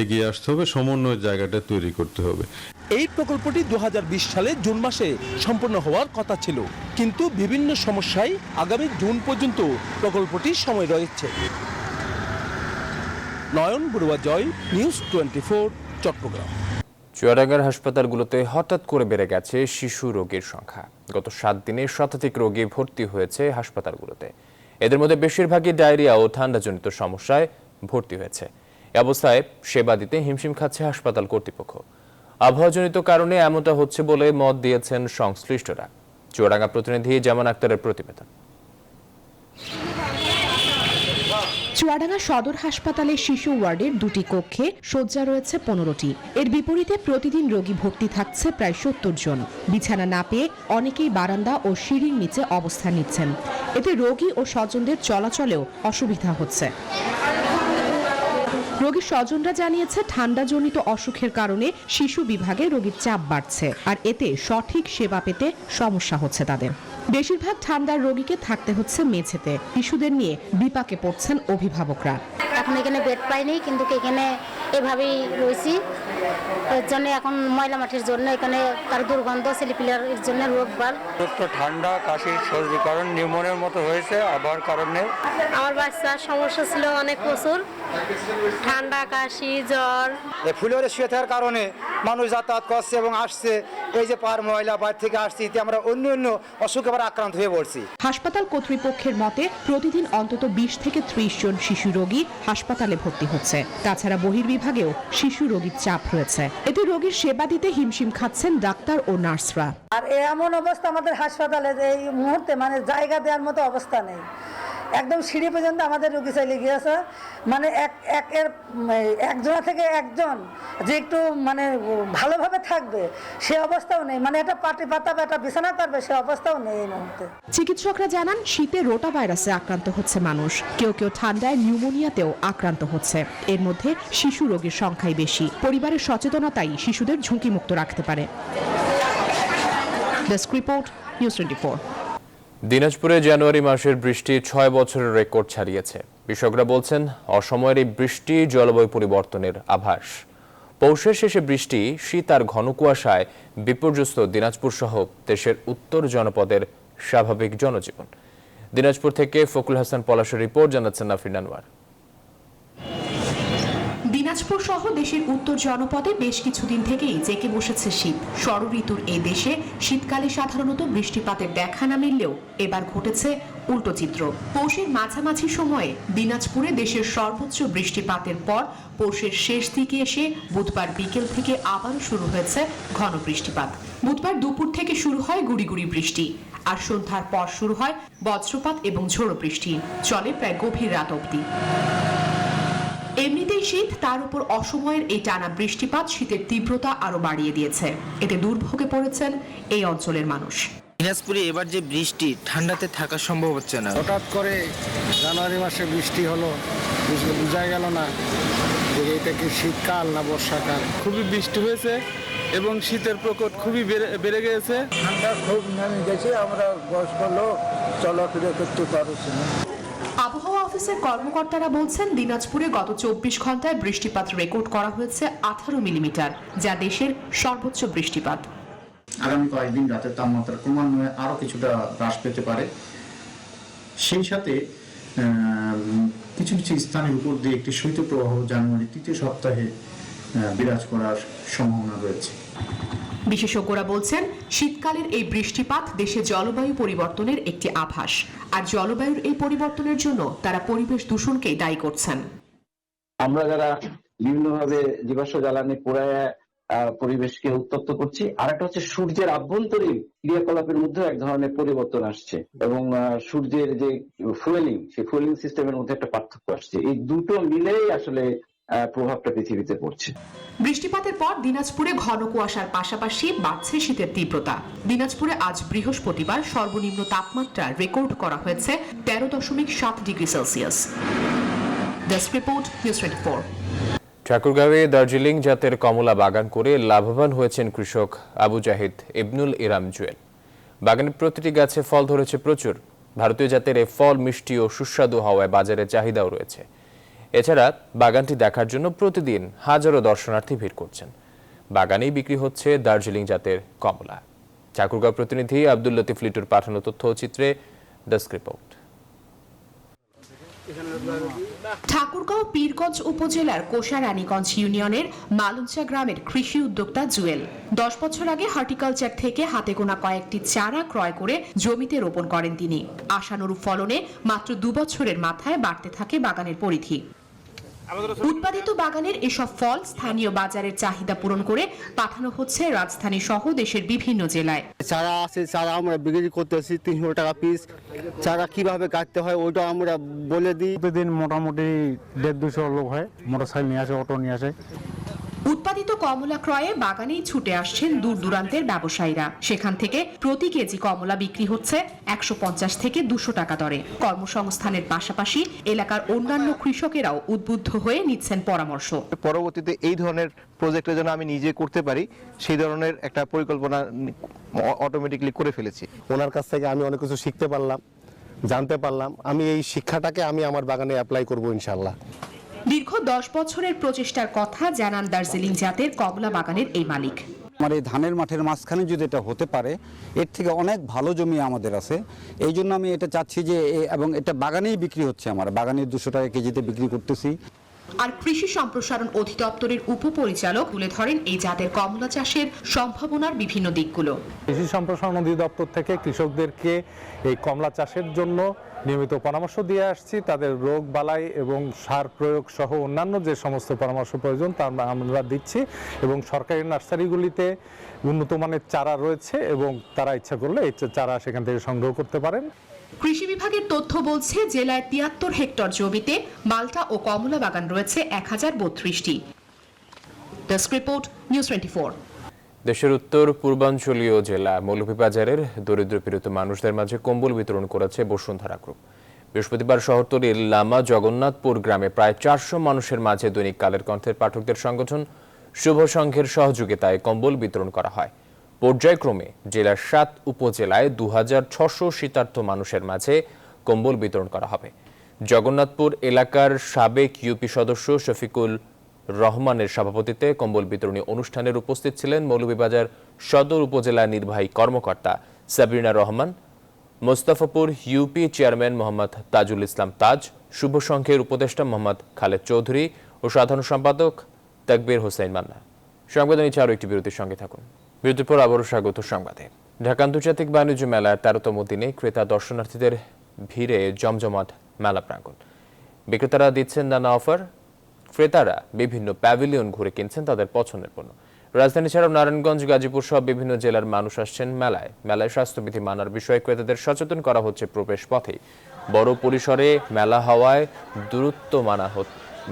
এগিয়ে আসতে হবে, সমন্বয়ের জায়গাটা তৈরি করতে হবে। এই প্রকল্পটি 2020 সালে জুন মাসে সম্পন্ন হওয়ার কথা ছিল, কিন্তু বিভিন্ন সমস্যায় আগামী জুন পর্যন্ত প্রকল্পটির সময় রয়েছে। নয়ন বড়ুয়া জয়, নিউজ 24, চট্টগ্রাম। চুয়াডাঙ্গার হাসপাতালগুলোতে হঠাৎ করে বেড়ে গেছে শিশু রোগীর সংখ্যা। গত 7 দিনে শতাধিক রোগী ভর্তি হয়েছে হাসপাতালগুলোতে। এদের মধ্যে বেশিরভাগই ডায়রিয়া ও ঠান্ডাজনিত সমস্যায় ভর্তি হয়েছে। এ অবস্থায় সেবা দিতে হিমশিম খাচ্ছে হাসপাতাল কর্তৃপক্ষ। আবহাওয়াজনিত কারণে এমনটা হচ্ছে বলে মত দিয়েছেন সংশ্লিষ্টরা। চুয়াডাঙ্গা প্রতিনিধি জামান আক্তারের প্রতিবেদন। চুয়াডাঙ্গা সদর হাসপাতালের শিশু ওয়ার্ডের 2টি কক্ষে শয্যা রয়েছে 15টি। এর বিপরীতে প্রতিদিন রোগী ভর্তি থাকছে প্রায় 70 জন। বিছানা না পেয়ে অনেকেই বারান্দা ও সিঁড়ির নিচে অবস্থান নিচ্ছেন। এতে রোগী ও স্বজনদের চলাচলেও অসুবিধা হচ্ছে। রোগীর স্বজনরা জানিয়েছে ঠান্ডাজনিত অসুখের কারণে শিশু বিভাগে রোগীর চাপ বাড়ছে, আর এতে সঠিক সেবা পেতে সমস্যা হচ্ছে তাদের। বেশিরভাগ ঠান্ডার রোগীকে থাকতে হচ্ছে মেঝেতে। শিশুদের নিয়ে বিপাকে পড়ছেন অভিভাবকরা। এখন এখানে বেড পাইনি, কিন্তু এখানে এভাবেই রয়েছি। এর জন্য এখন ময়লা মাটির জন্য এখানে তার দুর্গন্ধ, ছেলেপিলার এর জন্য রোগবাল। ঠান্ডা, কাশি, সর্দি কারণ নিউমোনিয়ার মতো হয়েছে আবহাওয়ার কারণে। আমার বাচ্চার সমস্যা ছিল অনেক প্রচুর, ঠান্ডা, কাশি, জ্বর। ফুলের শুয়ে থাকার কারণে মানুষ যাতায়াত করছে এবং আসছে, এই যে পার ময়লা বাইরে থেকে আসছে, এতে আমরা অন্য অসুখে আবার আক্রান্ত হয়ে পড়ছি। হাসপাতাল কর্তৃপক্ষের মতে প্রতিদিন অন্তত 20 থেকে 30 জন শিশু রোগী হাসপাতালে ভর্তি হচ্ছে। তাছাড়া বহির্বিভাগেও শিশু রোগীর চাপ রয়েছে। এতে রোগীর সেবা দিতে হিমশিম খাচ্ছেন ডাক্তার ও নার্সরা। আর এমন অবস্থা আমাদের হাসপাতালে এই মুহূর্তে মানে জায়গা দেওয়ার মতো অবস্থা নেই। একদম সিঁড়ি পর্যন্ত আমাদের রোগী চাইলে গিয়েছে, মানে একজনা থেকে একজন যে একটু মানে ভালোভাবে থাকবে সে অবস্থাও নেই, মানে একটা পাটি পাতাবে, একটা বিছানা পারবে সে অবস্থাও নেই এই মুহূর্তে। চিকিৎসকরা জানান শীতে রোটা ভাইরাসে আক্রান্ত হচ্ছে মানুষ, কেউ কেউ ঠান্ডায় নিউমোনিয়াতেও আক্রান্ত হচ্ছে। এর মধ্যে শিশু রোগীর সংখ্যাই বেশি। পরিবারের সচেতনতাই শিশুদের ঝুঁকিমুক্ত রাখতে পারে। Desk report, news 24। দিনাজপুরে জানুয়ারি মাসের বৃষ্টি 6 বছরের রেকর্ড ছাড়িয়েছে। বিশেষজ্ঞরা বলছেন অসময়ের এই বৃষ্টি জলবায়ু পরিবর্তনের আভাস। পৌষের শেষে বৃষ্টি, শীত আর ঘন কুয়াশায় বিপর্যস্ত দিনাজপুর সহ দেশের উত্তর জনপদের স্বাভাবিক জনজীবন। দিনাজপুর থেকে ফকুল হাসান পলাশের রিপোর্ট, জানাচ্ছেন নাফিন আনোয়ার। দিনাজপুর সহ দেশের উত্তর জনপদে বেশ কিছুদিন থেকেই জেঁকে বসেছে শীত। ষড়ঋতুর এই দেশে শীতকালে সাধারণত বৃষ্টিপাতের দেখা না মিললেও এবার ঘটেছে উল্টো চিত্র। পৌষের মাঝামাঝি সময়ে দিনাজপুরে দেশের সর্বোচ্চ বৃষ্টিপাতের পর পৌষের শেষ দিকে এসে বুধবার বিকেল থেকে আবারও শুরু হয়েছে ঘন বৃষ্টিপাত। বুধবার দুপুর থেকে শুরু হয় গুড়ি গুড়ি বৃষ্টি, আর সন্ধ্যার পর শুরু হয় বজ্রপাত এবং ঝোড়ো বৃষ্টি, চলে প্রায় গভীর রাত অবধি। এমনিতেই শীত, তার উপর অসময়ের এই টানা বৃষ্টিপাত শীতের তীব্রতা আরো বাড়িয়ে দিয়েছে। এতে দুর্ভোগে পড়েছেন এই অঞ্চলের মানুষ। দিনাজপুরে এবার যে বৃষ্টি, ঠান্ডাতে থাকা সম্ভব হচ্ছে না। হঠাৎ করে জানুয়ারি মাসে বৃষ্টি হলো, বোঝা গেল না যে এটা কি শীতকাল না বর্ষাকাল। খুবই বৃষ্টি হয়েছে এবং শীতের প্রকোপ খুবই বেড়ে গেছে। ঠান্ডা খুব নেমে গেছে, আমরা বয়স্ক লোক চলাফেরা করতে পারছি না। আবহাওয়া অফিসের কর্মকর্তারা বলছেন দিনাজপুরে গত 24 ঘন্টায় বৃষ্টিপাত রেকর্ড করা হয়েছে 18 মিলিমিটার, যা দেশের সর্বোচ্চ বৃষ্টিপাত। আগামী কয়েকদিন রাতের তাপমাত্রা ক্রমান্বয়ে আরো কিছুটা হ্রাস পেতে পারে। সেই সাথে কিছু কিছু স্থানের উপর দিয়ে একটি শৈত্যপ্রবাহ জানুয়ারি 3য় সপ্তাহে বিরাজ করার সম্ভাবনা রয়েছে। বিশেষজ্ঞরা বলছেন শীতকালের এই বৃষ্টিপাত দেশে জলবায়ু পরিবর্তনের একটি আভাস, আর জলবায়ুর এই পরিবর্তনের জন্য তারা পরিবেশ দূষণকেই দায়ী করছেন। আমরা যারা বিভিন্নভাবে জীবাশ্ম জ্বালানি পোড়ায় পরিবেশকে উত্তপ্ত করছি, আর একটা হচ্ছে সূর্যের আভ্যন্তরীণ ক্রিয়াকলাপের মধ্যে এক ধরনের পরিবর্তন আসছে এবং সূর্যের যে ফুয়েলিং, সেই ফুয়েলিং সিস্টেমের মধ্যে একটা পার্থক্য আসছে। এই দুটো মিলেই আসলে প্রভাবটা পৃথিবীতে পড়ছে। বৃষ্টিপাতের পর দিনাজপুরে ঘন কুয়াশার পাশাপাশি বাড়ছে শীতের তীব্রতা। দিনাজপুরে আজ বৃহস্পতিবার সর্বনিম্ন তাপমাত্রা রেকর্ড করা হয়েছে 13.7 degree Celsius. Desk report, news 24। ঠাকুরগাঁওয়ে দার্জিলিং জাতের কমলা বাগান করে লাভবান হয়েছেন কৃষক আবু জাহিদ ইবনুল ইরাম জুয়েল। বাগানের প্রতিটি গাছে ফল ধরেছে প্রচুর। ভারতীয় জাতের এই ফল মিষ্টি ও সুস্বাদু হওয়ায় বাজারে চাহিদাও রয়েছে। এছাড়া বাগানটি দেখার জন্য প্রতিদিন হাজারো দর্শনার্থী ভিড় করছেন। বাগানেই বিক্রি হচ্ছে দার্জিলিং জাতের কমলা। ঠাকুরগাঁও প্রতিনিধি আব্দুল লতিফ লিটুর পাঠানো তথ্যচিত্রে ডেস্ক রিপোর্ট। ঠাকুরগাঁও পীরগঞ্জ উপজেলার কোষারানীগঞ্জ ইউনিয়নের মালুঞ্চা গ্রামের কৃষি উদ্যোক্তা জুয়েল 10 বছর আগে হর্টিকালচার থেকে হাতে গোনা কয়েকটি চারা ক্রয় করে জমিতে রোপণ করেন তিনি। আশানুরূপ ফলনে মাত্র 2 বছরের মাথায় বাড়তে থাকে বাগানের পরিধি। উৎপাদিত বাগানের এসব ফল স্থানীয় বাজারের চাহিদা পূরণ করে পাঠানো হচ্ছে রাজধানী সহ দেশের বিভিন্ন জেলায়। চারা আছে, চারা আমরা বিক্রি করতেছি 300 টাকা পিস। চারা কিভাবে কাটতে হয় ওইটা আমরা বলে দিই। প্রতিদিন মোটামুটি 150-200 লোক হয়, মোটরসাইকেল নিয়ে আসে, অটো নিয়ে আসে। উৎপাদিত কমলা ক্রয়ে বাগানেই ছুটে আসছেন দূর দূরান্তের ব্যবসায়ীরা। সেখান থেকে প্রতি কেজি কমলা বিক্রি হচ্ছে 150 থেকে 200 টাকা দরে। কর্মসংস্থানের পাশাপাশি এলাকার অন্যান্য কৃষকেরাও উদ্বুদ্ধ হয়ে নিচ্ছেন পরামর্শ। পরবর্তীতে এই ধরনের প্রজেক্টের জন্য আমি নিজে করতে পারি সেই ধরনের একটা পরিকল্পনা অটোমেটিকলি করে ফেলেছি। ওনার কাছ থেকে আমি অনেক কিছু শিখতে পারলাম, জানতে পারলাম। আমি এই শিক্ষাটাকে আমি আমার বাগানে অ্যাপ্লাই করব ইনশাআল্লাহ। দীর্ঘ 10 বছরের প্রচেষ্টার কথা জানান দার্জিলিং জাতের কমলা বাগানের এই মালিক। আমার এই ধানের মাঠের মাঝখানে যদি এটা হতে পারে, এর থেকে অনেক ভালো জমি আমাদের আছে। এই জন্য আমি এটা চাচ্ছি যে, এবং এটা বাগানেই বিক্রি হচ্ছে, আমার বাগানে 200 টাকা কেজিতে বিক্রি করতেছি। আর কৃষি সম্প্রসারণ অধিদপ্তরের উপপরিচালক তুলে ধরেন এই জাতের কমলা চাষের সম্ভাবনার বিভিন্ন দিকগুলো। কৃষি সম্প্রসারণ অধিদপ্তর থেকে কৃষকদেরকে এই কমলা চাষের জন্য নিয়মিত পরামর্শ দিয়ে আসছি। তাদের রোগ বালাই এবং সার প্রয়োগ সহ অন্যান্য যে সমস্ত পরামর্শ প্রয়োজন তা আমরা দিচ্ছি, এবং সরকারি নার্সারিগুলিতে উন্নত মানের চারা রয়েছে এবং তারা ইচ্ছা করলে এই চারা সেখান থেকে সংগ্রহ করতে পারেন। কৃষি বিভাগের তথ্য বলছে জেলায় 73 হেক্টর জমিতে মালটা ও কমলা বাগান রয়েছে 1032টি। Desk report, news 24। দেশের উত্তর পূর্বাঞ্চলীয় জেলা মৌলভীবাজারের দরিদ্রপীড়িত মানুষদের মাঝে কম্বল বিতরণ করেছে বসুন্ধরা গ্রুপ। বৃহস্পতিবার শহরতলির লামা জগন্নাথপুর গ্রামে প্রায় 400 মানুষের মাঝে দৈনিক কালের কণ্ঠের পাঠকদের সংগঠন শুভ সংঘের সহযোগিতায় কম্বল বিতরণ করা হয়। পর্যায়ক্রমে জেলার 7 উপজেলায় 2600 শীতার্থ মানুষের মাঝে কম্বল বিতরণ করা হবে। জগন্নাথপুর এলাকার সাবেক ইউপি সদস্য শফিকুল রহমানের সভাপতিত্বে কম্বল বিতরণী অনুষ্ঠানের উপস্থিত ছিলেন মৌলভীবাজার সদর উপজেলা নির্বাহী কর্মকর্তা সাবরিনা রহমান, মোস্তফাপুর ইউপি চেয়ারম্যান মোহাম্মদ তাজুল ইসলাম তাজ, শুভ সংঘের উপদেষ্টা মোহাম্মদ খালেদ চৌধুরী ও সাধারণ সম্পাদক তাকবীর হোসেন মান্না। সংবাদ নিচ্ছে আরও একটি বিরতির সঙ্গে থাকুন। বিরতির পর আবারও স্বাগত সংবাদে। ঢাকা আন্তর্জাতিক বাণিজ্য মেলার 13তম দিনে ক্রেতা দর্শনার্থীদের ভিড়ে জমজমাট মেলা প্রাঙ্গণ। বিক্রেতারা দিচ্ছেন নানা অফার, ক্রেতারা বিভিন্ন প্যাভিলিয়ন ঘুরে কিনছেন তাদের পছন্দের পণ্য। রাজধানী ছাড়াও নারায়ণগঞ্জ, গাজীপুর সহ বিভিন্ন জেলার মানুষ আসছেন মেলায়। মেলায় স্বাস্থ্যবিধি মানার বিষয়ে ক্রেতাদের সচেতন করা হচ্ছে প্রবেশ পথে। বড় পরিসরে মেলা হওয়ায় দূরত্ব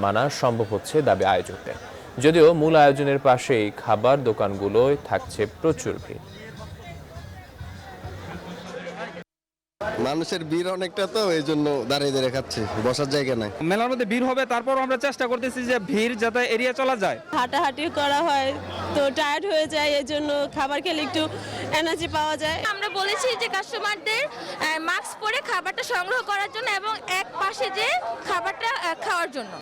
মানা সম্ভব হচ্ছে দাবি আয়োজকদের। যদিও মূল আয়োজনের পাশেই খাবার দোকানগুলোয় থাকছে প্রচুর ভিড়। মানুষের ভিড় অনেকটা, তো এই জন্য দাঁড়িয়ে দাঁড়িয়ে খাচ্ছি, বসার জায়গা নাই। মেলার মধ্যে ভিড় হবে, তারপর আমরা চেষ্টা করতেছি যে ভিড় যাতে এড়িয়ে চলা যায়। হাঁটাহাঁটি করা হয় তো টায়ার্ড হয়ে যায়, এই জন্য খাবার খেলে একটু এনার্জি পাওয়া যায়। আমরা বলেছি যে কাস্টমারদের মাস্ক পরে খাবারটা সংগ্রহ করার জন্য এবং এক পাশে যে খাবারটা খাওয়ার জন্য।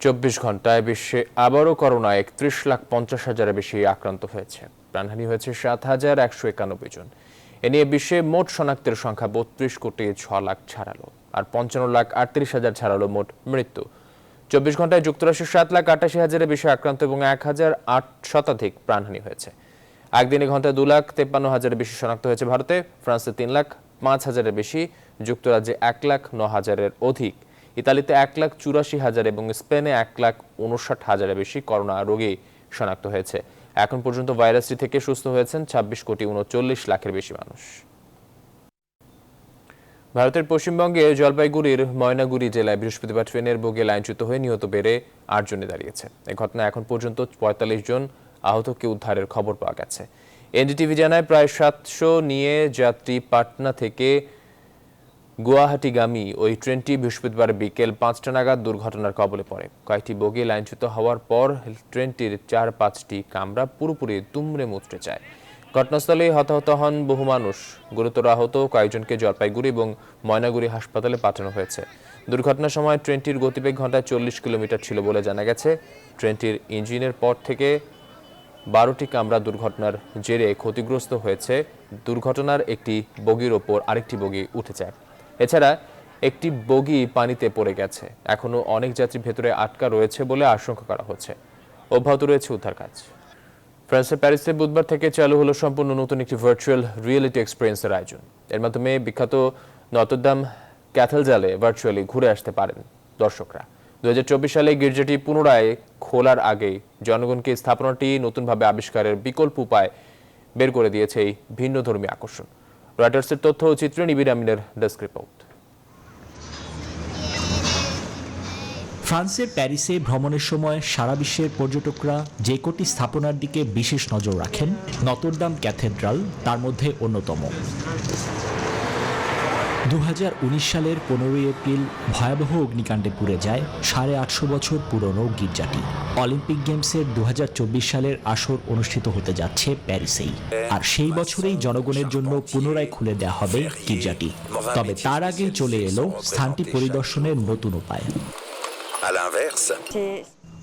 24 ঘন্টায় বিশ্বে আবারও করোনায় 31,50,000-এর বেশি আক্রান্ত হয়েছে। প্রাণহানি হয়েছে 7,191 জন। এ নিয়ে বিশ্বে মোট শনাক্তের সংখ্যা 32 কোটি 6 লাখ ছাড়ালো, আর 55,38,000 ছাড়ালো মোট মৃত্যু। 24 ঘন্টায় যুক্তরাষ্ট্রের 7,88,000-এর বেশি আক্রান্ত এবং 1,008 শতাধিক প্রাণহানি হয়েছে। একদিনে ঘন্টায় 2,53,000-এর বেশি শনাক্ত হয়েছে ভারতে, ফ্রান্সে 3,05,000-এর বেশি, যুক্তরাজ্যে 1,09,000-এর অধিক, ইতালিতে 1,84,000 এবং স্পেনে 1,59,000-এর বেশি করোনা রোগী শনাক্ত হয়েছে। এখন পর্যন্ত ভাইরাসটি থেকে সুস্থ হয়েছেন 26,39,00,000-এর বেশি মানুষ। ভারতের পশ্চিমবঙ্গে জলপাইগুড়ির ময়নাগুড়ি জেলায় বৃহস্পতিবার ট্রেনের বগি লাইনচ্যুত হয়ে নিহত বেড়ে 8 জনে দাঁড়িয়েছে। এই ঘটনায় এখন পর্যন্ত 45 জন আহতকে উদ্ধারের খবর পাওয়া গেছে। এনডিটিভি জানায় প্রায় 700 নিয়ে যাত্রী পাটনা থেকে গুয়াহাটিগামী ওই ট্রেনটি বৃহস্পতিবার বিকেল 5টা নাগাদ দুর্ঘটনার কবলে পড়ে। কয়েকটি বগি লাইনচ্যুত হওয়ার পর ট্রেনটির 4-5টি কামরা পুরোপুরি দুমড়ে মুচড়ে যায়। ঘটনাস্থলে হতাহত হন বহু মানুষ। গুরুতর আহত কয়েকজনকে জলপাইগুড়ি এবং ময়নাগুড়ি হাসপাতালে পাঠানো হয়েছে। দুর্ঘটনার সময় ট্রেনটির গতিবেগ ঘন্টায় 40 কিলোমিটার ছিল বলে জানা গেছে। ট্রেনটির ইঞ্জিনের পর থেকে 12টি কামরা দুর্ঘটনার জেরে ক্ষতিগ্রস্ত হয়েছে। দুর্ঘটনার একটি বগির ওপর আরেকটি বগি উঠে যায়। এছাড়া একটি বগি পানিতে পড়ে গেছে। এখনো অনেক যাত্রী ভেতরে আটকা রয়েছে বলে আশঙ্কা করা হচ্ছে। অব্যাহত রয়েছে উদ্ধার কাজ। ফ্রান্সের প্যারিসে বুধবার থেকে চালু হলো সম্পূর্ণ নতুন একটি ভার্চুয়াল রিয়েলিটি এক্সপিরিয়েন্সের আয়োজন। এর মাধ্যমে বিখ্যাত নটরডাম ক্যাথেড্রালে ভার্চুয়ালি ঘুরে আসতে পারেন দর্শকরা। 2024 সালে গির্জাটি পুনরায় খোলার আগেই জনগণকে স্থাপনাটি নতুনভাবে আবিষ্কারের বিকল্প উপায় বের করে দিয়েছে এই ভিন্নধর্মী আকর্ষণ। রয়টার্সের তথ্য ও চিত্রে নিবিড় আমিনের ডেস্ক রিপোর্ট। ফ্রান্সের প্যারিসে ভ্রমণের সময় সারা বিশ্বের পর্যটকরা যে কটি স্থাপনার দিকে বিশেষ নজর রাখেন, নটরডাম ক্যাথেড্রাল তার মধ্যে অন্যতম। 2019 সালের 15 এপ্রিল ভয়াবহ অগ্নিকাণ্ডে পুড়ে যায় 850 বছর পুরনো গির্জাটি। অলিম্পিক গেমসের 2024 সালের আসর অনুষ্ঠিত হতে যাচ্ছে প্যারিসেই, আর সেই বছরেই জনগণের জন্য পুনরায় খুলে দেওয়া হবে গির্জাটি। তবে তার আগেই চলে এলো স্থানটি পরিদর্শনের নতুন উপায়।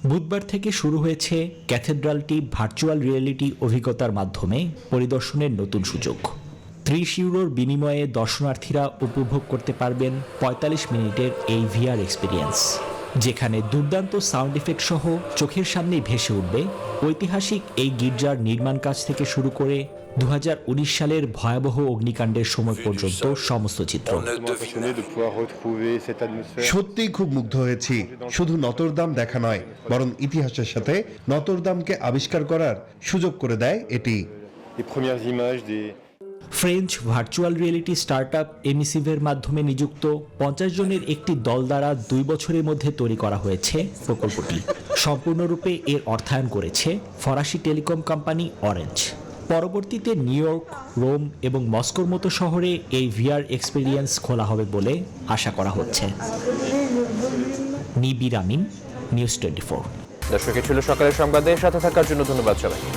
বুধবার থেকে শুরু হয়েছে ক্যাথেড্রালটি ভার্চুয়াল রিয়েলিটি অভিজ্ঞতার মাধ্যমে পরিদর্শনের নতুন সুযোগ। 30 ইউরোর বিনিময়ে দর্শনার্থীরা উপভোগ করতে পারবেন 45 মিনিটের এই ভিআর এক্সপিরিয়েন্স, যেখানে দুর্দান্ত সাউন্ড ইফেক্ট সহ চোখের সামনেই ভেসে উঠবে ঐতিহাসিক এই গির্জার নির্মাণ কাজ থেকে শুরু করে 2019 সালের ভয়াবহ অগ্নিকাণ্ডের সময় পর্যন্ত সমস্ত চিত্র। সত্যিই খুব মুগ্ধ হয়েছি। শুধু নটরদাম দেখা নয়, বরং ইতিহাসের সাথে নটরদামকে আবিষ্কার করার সুযোগ করে দেয় এটি। ফ্রেঞ্চ ভার্চুয়াল রিয়েলিটি স্টার্টআপ এমিসিভের মাধ্যমে নিযুক্ত 50 জনের একটি দল দ্বারা 2 বছরের মধ্যে তৈরি করা হয়েছে প্রকল্পটি। সম্পূর্ণরূপে এর অর্থায়ন করেছে ফরাসি টেলিকম কোম্পানি অরেঞ্জ। পরবর্তীতে নিউ ইয়র্ক, রোম এবং মস্কোর মতো শহরে এই ভিআর এক্সপিরিয়েন্স খোলা হবে বলে আশা করা হচ্ছে। নিবির আমিন, নিউজ 24। দর্শক, ছিল সকালের সংবাদের সাথে থাকার জন্য ধন্যবাদ সবাইকে।